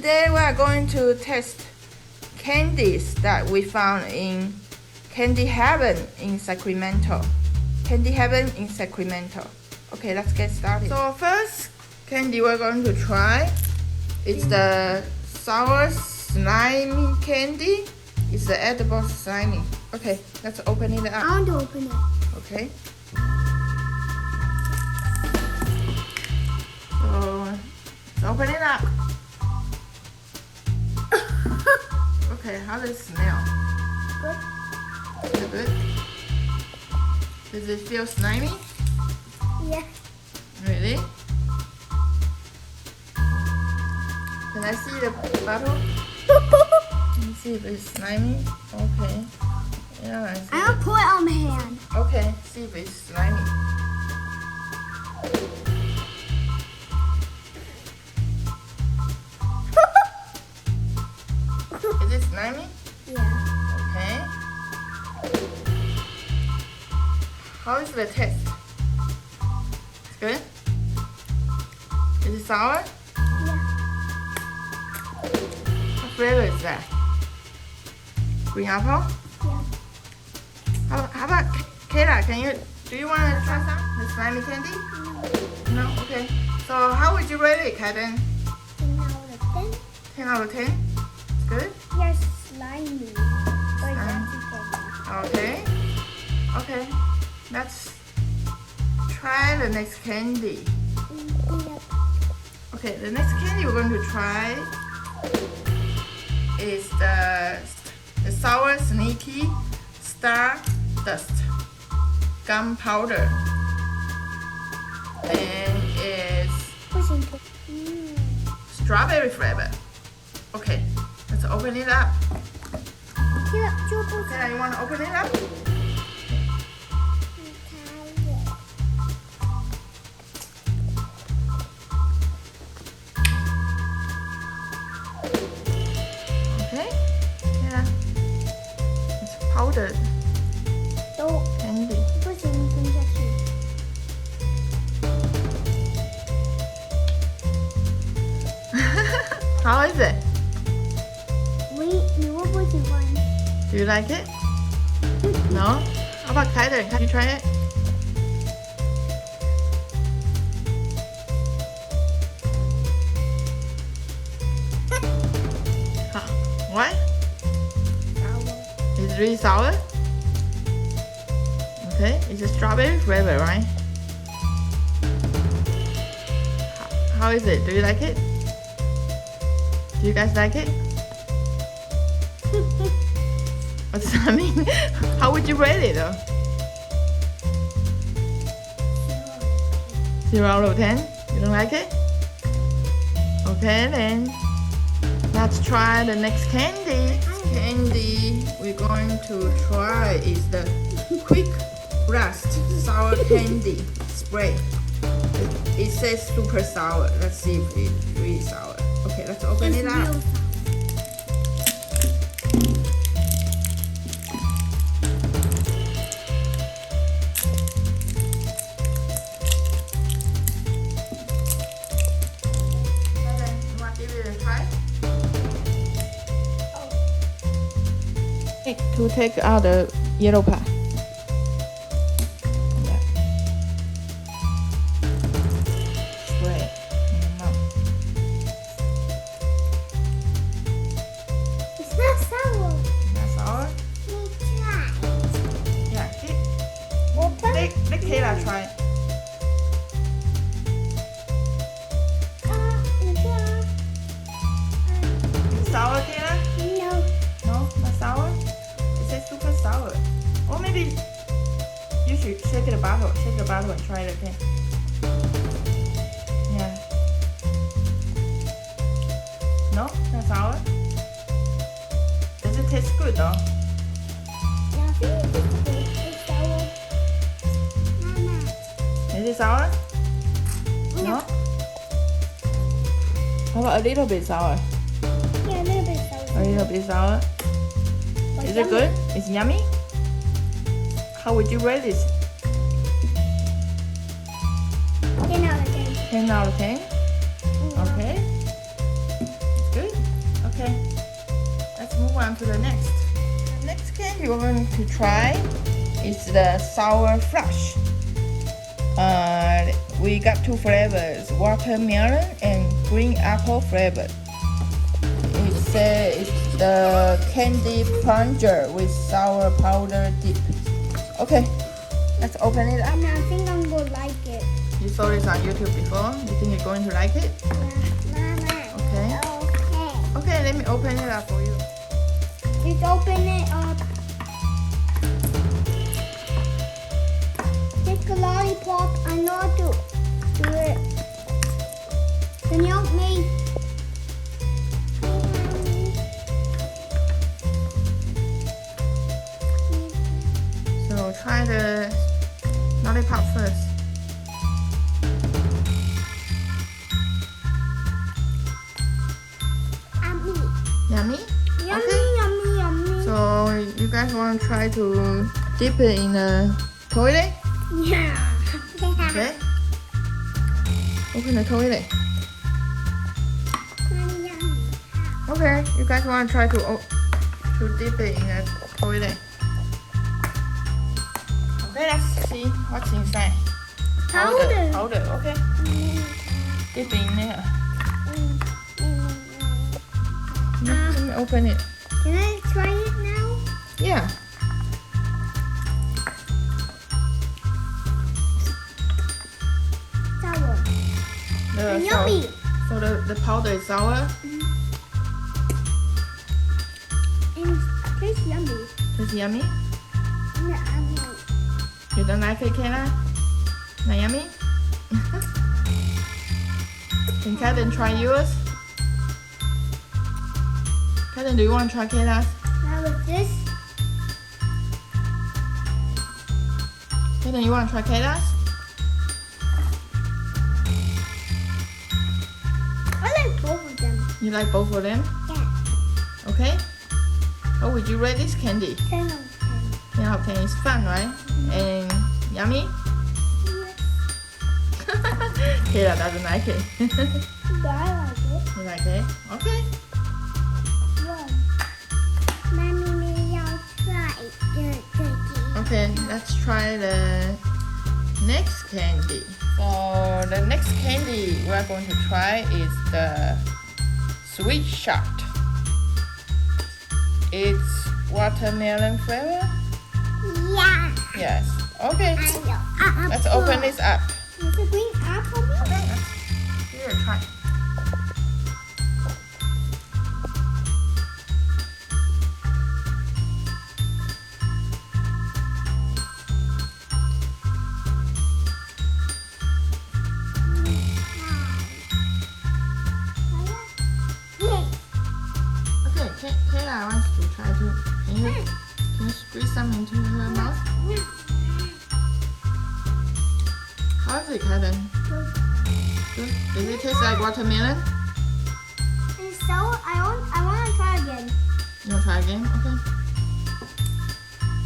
Today we are going to test candies that we found in Candy Heaven in Sacramento. Candy Heaven in Sacramento. Okay, let's get started. So first candy we're going to try is the sour slimy candy. It's the edible slimy. Okay, let's open it up. I want to open it. Okay. So let's open it up. Okay, how does it smell? Good. Is it good? Does it feel slimy? Yeah. Really? Can I see the bottle? Let me see if it's slimy. Okay. Yeah, I see. I'm gonna pour it on my hand. Okay, see if it's slimy. Is it slimy? Yeah. Okay. How is the taste? It's good? Is it sour? Yeah. What flavor is that? Green apple? Yeah. How about Kayla? Do you want to try some? The slimy candy? No? Okay. So how would you rate it, Kyden? 10 out of 10. 10 out of 10? It's good? Yes, slimy. Or dirty candy. Okay. Okay. Let's try the next candy. Yep. Okay, the next candy we're going to try is the sour Sneaky Stardust gum powder, and it's strawberry flavor. Okay, let's open it up. Okay, you want to open it up? Okay, yeah, it's powdered candy. How is it? Do you like it? No? How about Kyden? Can you try it? Huh. What? It's really sour? Okay, it's a strawberry flavor, right? How is it? Do you like it? Do you guys like it? What does that mean? How would you rate it though? 0 out of 10? You don't like it? Okay then. Let's try the next candy. Candy we're going to try is the Quick Blast Sour Candy Spray. It says super sour. Let's see if it's really sour. Okay, let's open it up. To take out the yellow part. Yeah. Spray in the mouth. It's not sour. Not sour? We try. Yeah, Open. let Kayla try. Is it sour, Kayla? No. No, not sour? It says super sour. Or maybe you should shake the bottle. Shake the bottle and try it again. Yeah. No, not sour. Does it taste good though? It's sour. Mama. Is it sour? No? How about a little bit sour? Yeah, a little bit sour. A little bit sour. But Is it good? It's yummy? How would you rate this? 10 out of 10. 10 out of 10? Okay. Good. on to the next. The next candy we're going to try is the sour flush. We got two flavors, watermelon and green apple flavor. It says it's the candy plunger with sour powder dip. Okay, let's open it up. And I think I'm gonna like it. You saw this on YouTube before. You think you're going to like it? Mama. Okay. Okay. Okay, let me open it up for you. Just open it up. Take a lollipop. I know how to do it. Can you help me? So try the lollipop first. Yummy. Yummy? Yummy, Okay. yummy, yummy. So you guys want to try to dip it in the toilet? Yeah. Okay. Open the toilet. Okay, you guys want to try to dip it in the toilet. Okay, let's see what's inside. Powder. Powder, okay. Dip it in there. Let me open it. Can I try it now? Yeah. Sour. And yummy. So the powder is sour. And tastes yummy. It's yummy. Yummy. You don't like it, Kayla? Not yummy? Can Kyden try yours? Kyden, do you want to try Kayla's? Now with this, Kyden, you want to try Kayla's? I like both of them. You like both of them? Yeah. Okay. How would you rate this candy? 10 of 10 out of 10 is fun, right? And yummy? 10. Kayla doesn't like it. But I like it. You like it? Okay. One. Mommy, maybe I'll try the cookie. Okay, let's try the next candy. So the next candy we are going to try is the sweet shot. It's watermelon flavor? Yeah. Yes. Okay, I know. let's open this up. Is it green apple? Okay, let's give it a try. Okay, Kayla wants to try to. Can you squeeze some into her mouth? How is it, Kyden? Good. Does it taste like watermelon? And so I want to try again. You want to try again? Okay.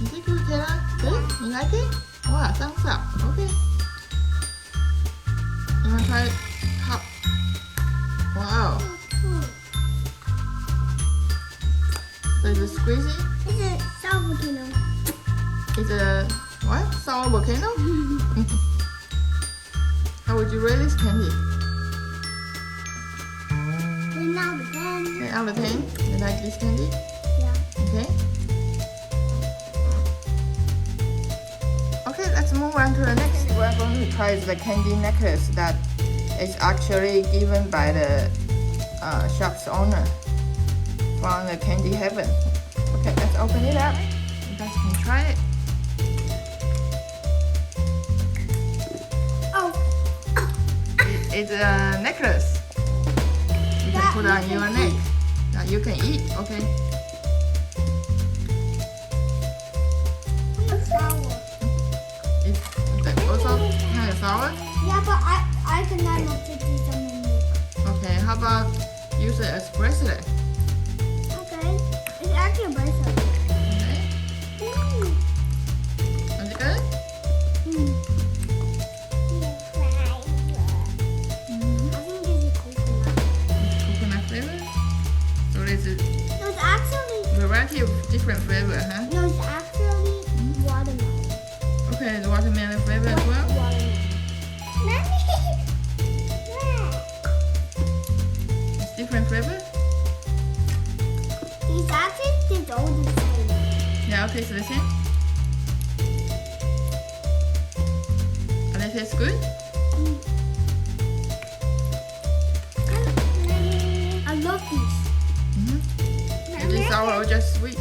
Is it good, Kayla? Good? You like it? Wow, thumbs up. Okay. You want to try cup? Wow. So is it squeezy? It's a sour volcano. Is it a what? Sour volcano? How would you rate this candy? 10 out of 10. 10 out of 10? You like this candy? Yeah. Okay. Okay, let's move on to the next. We're going to try the candy necklace that is actually given by the shop's owner from the Candy Heaven. Okay, let's open it up. You guys can try it. Oh. It's a necklace. You can put on your neck. That you can eat. Okay. It's sour. It's also kind of sour. Yeah, but I cannot not to do something new. Okay, how about use it as bracelet? Okay. It's actually a bracelet. Okay. Is it good? I think this is coconut. Coconut flavor. So this is No, it's actually different flavor, huh? No, it's actually watermelon. Okay, the watermelon flavor as well. Watermelon. Mommy! It's different flavor. These actually did all the same. Yeah, okay, so the same. And it tastes good. I love these. Is it sour or just sweet?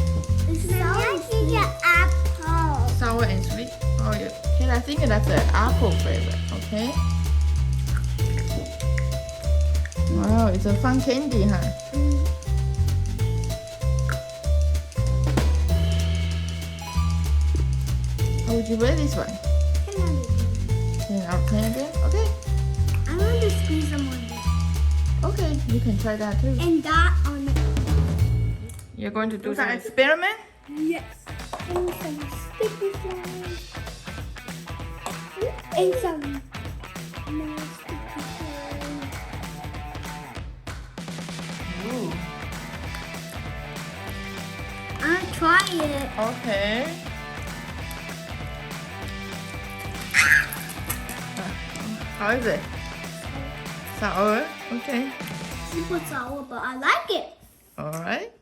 It's sour. This is an apple. Sour and sweet. Oh, yeah. Okay, I think that's an apple flavor. Okay. Wow, it's a fun candy, huh? How would you rate this one? 10 out of 10 again? Okay. I want to squeeze them on this. Okay, you can try that too. And that on it. You're going to do some experiment? Yes. And some sticky flies. And some more sticky flies. Ooh. I'll try it. Okay. How is it? Sour? Okay. Super sour, but I like it. Alright.